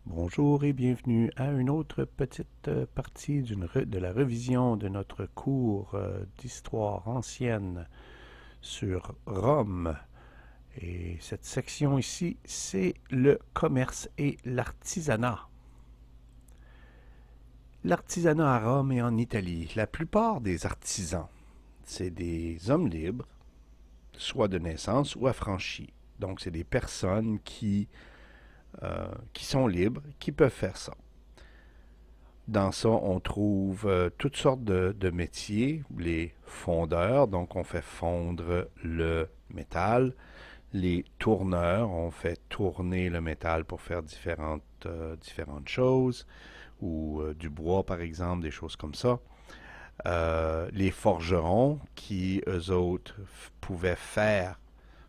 Bonjour et bienvenue à une autre petite partie de la révision de notre cours d'histoire ancienne sur Rome. Et cette section ici, c'est le commerce et l'artisanat. L'artisanat à Rome et en Italie, la plupart des artisans, c'est des hommes libres, soit de naissance ou affranchis. Donc, c'est des personnes qui sont libres, qui peuvent faire ça. Dans ça, on trouve toutes sortes de métiers, les fondeurs, donc on fait fondre le métal, les tourneurs, on fait tourner le métal pour faire différentes choses, ou du bois par exemple, des choses comme ça. Les forgerons qui, eux autres, pouvaient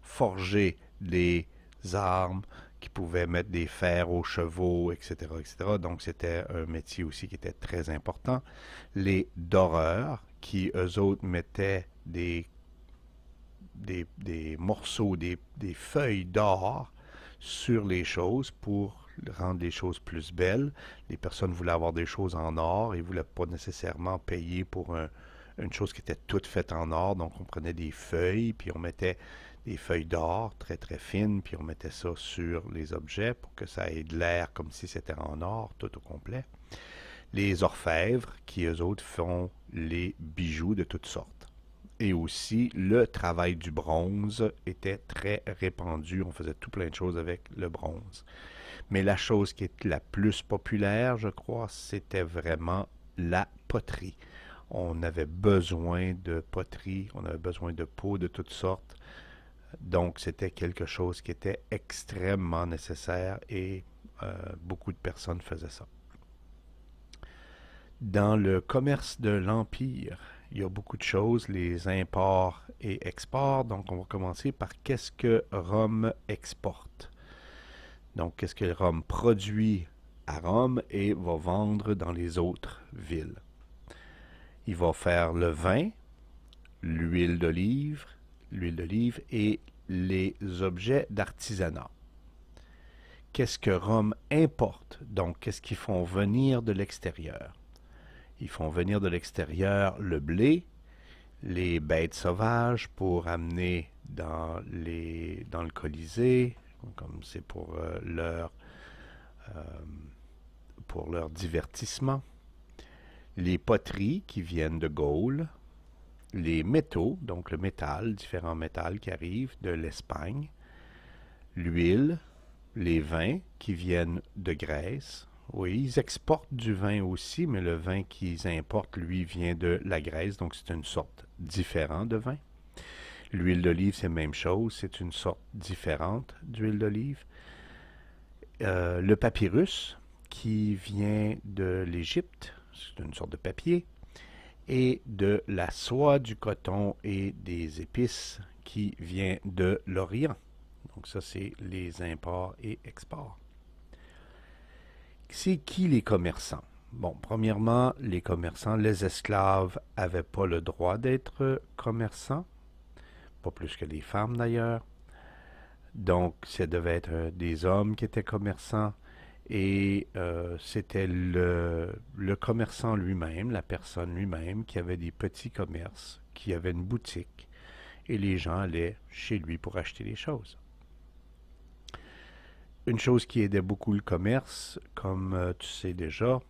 forger des armes, qui pouvaient mettre des fers aux chevaux, etc., etc. Donc, c'était un métier aussi qui était très important. Les doreurs, qui, eux autres, mettaient des morceaux, des feuilles d'or sur les choses pour rendre les choses plus belles. Les personnes voulaient avoir des choses en or et ne voulaient pas nécessairement payer pour une chose qui était toute faite en or. Donc, on prenait des feuilles, puis on mettait des feuilles d'or très très fines, puis on mettait ça sur les objets pour que ça ait de l'air comme si c'était en or tout au complet. Les orfèvres, qui eux autres font les bijoux de toutes sortes. Et aussi, le travail du bronze était très répandu. On faisait tout plein de choses avec le bronze. Mais la chose qui est la plus populaire, je crois, c'était vraiment la poterie. On avait besoin de poterie, on avait besoin de peau de toutes sortes. Donc, c'était quelque chose qui était extrêmement nécessaire et beaucoup de personnes faisaient ça. Dans le commerce de l'Empire, il y a beaucoup de choses, les imports et exports. Donc, on va commencer par qu'est-ce que Rome exporte. Donc, qu'est-ce que Rome produit à Rome et va vendre dans les autres villes. Il va faire le vin, l'huile d'olive, et les objets d'artisanat. Qu'est-ce que Rome importe? Donc, qu'est-ce qu'ils font venir de l'extérieur? Ils font venir de l'extérieur le blé, les bêtes sauvages pour amener dans le Colisée, comme c'est euh, pour leur divertissement. Les poteries qui viennent de Gaule, les métaux, donc le métal, différents métals qui arrivent de l'Espagne, l'huile, les vins qui viennent de Grèce. Oui, ils exportent du vin aussi, mais le vin qu'ils importent, lui, vient de la Grèce, donc c'est une sorte différente de vin. L'huile d'olive, c'est la même chose, c'est une sorte différente d'huile d'olive. Le papyrus, qui vient de l'Égypte, c'est une sorte de papier, et de la soie, du coton et des épices qui vient de l'Orient. Donc ça, c'est les imports et exports. C'est qui les commerçants? Bon, premièrement, les commerçants, les esclaves n'avaient pas le droit d'être commerçants, pas plus que les femmes d'ailleurs. Donc, ça devait être des hommes qui étaient commerçants et c'était le commerçant lui-même, la personne lui-même, qui avait des petits commerces, qui avait une boutique et les gens allaient chez lui pour acheter les choses. Une chose qui aidait beaucoup le commerce, comme tu sais déjà,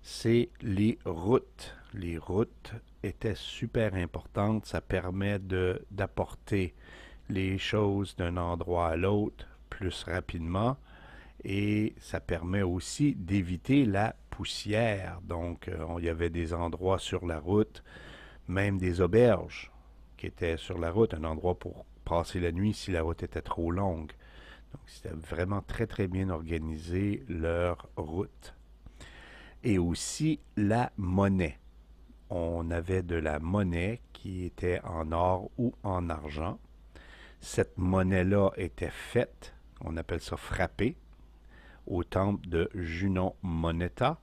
c'est les routes. Les routes étaient super importantes. Ça permet d'apporter les choses d'un endroit à l'autre plus rapidement et ça permet aussi d'éviter la poussière. Donc, il y avait des endroits sur la route, même des auberges qui étaient sur la route, un endroit pour passer la nuit si la route était trop longue. Donc, c'était vraiment très, très bien organisé leur route. Et aussi la monnaie. On avait de la monnaie qui était en or ou en argent. Cette monnaie-là était faite, on appelle ça frappée, au temple de Junon Moneta.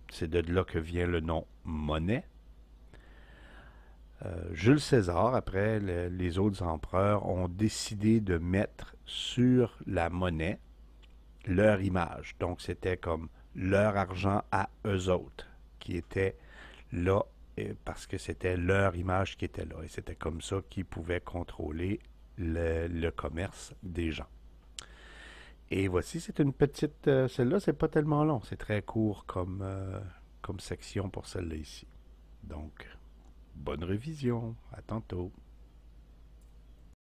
C'est de là que vient le nom monnaie. Jules César, après les autres empereurs, ont décidé de mettre sur la monnaie leur image. Donc, c'était comme leur argent à eux autres qui était là parce que c'était leur image qui était là. Et c'était comme ça qu'ils pouvaient contrôler le commerce des gens. Et voici, c'est une petite... celle-là, c'est pas tellement long. C'est très court comme section pour celle-là ici. Donc, bonne révision. À tantôt.